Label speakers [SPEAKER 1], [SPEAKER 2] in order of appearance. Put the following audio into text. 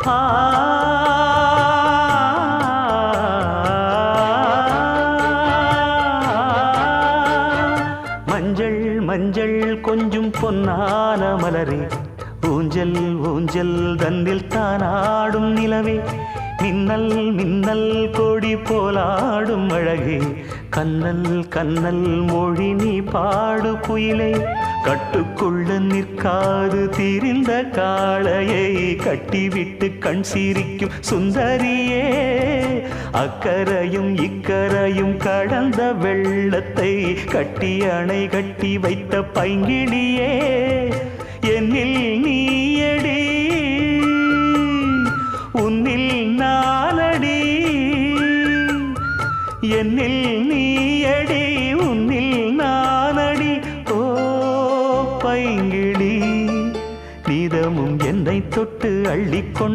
[SPEAKER 1] ஆ மஞ்சள் மஞ்சள் கொஞ்சம் பொன்னான மலரே, ஊஞ்சல் ஊஞ்சல் தன்னில் தானாடும் நிலவே, மின்னல் மின்னல் கொடி போலாடும் அழகே, கண்ணல் கண்ணல் மொழி நீ பாடு குயிலே, கட்டுக்குள்ள நிற்காது திரிந்த காளையை கட்டிவிட்டு கண் சிரிக்கும் சுந்தரியே, அக்கரையும் இக்கரையும் கடந்த வெள்ளத்தை கட்டி அணை கட்டி வைத்த பைங்கிளியே, என்னில் நீயடி உன்னில் நானடி, என்னில் நீயடி உன்னில் நானடி. ஓ பைங்கிளி, நீதமும் என்னை தொட்டு அள்ளிக்கொண்டு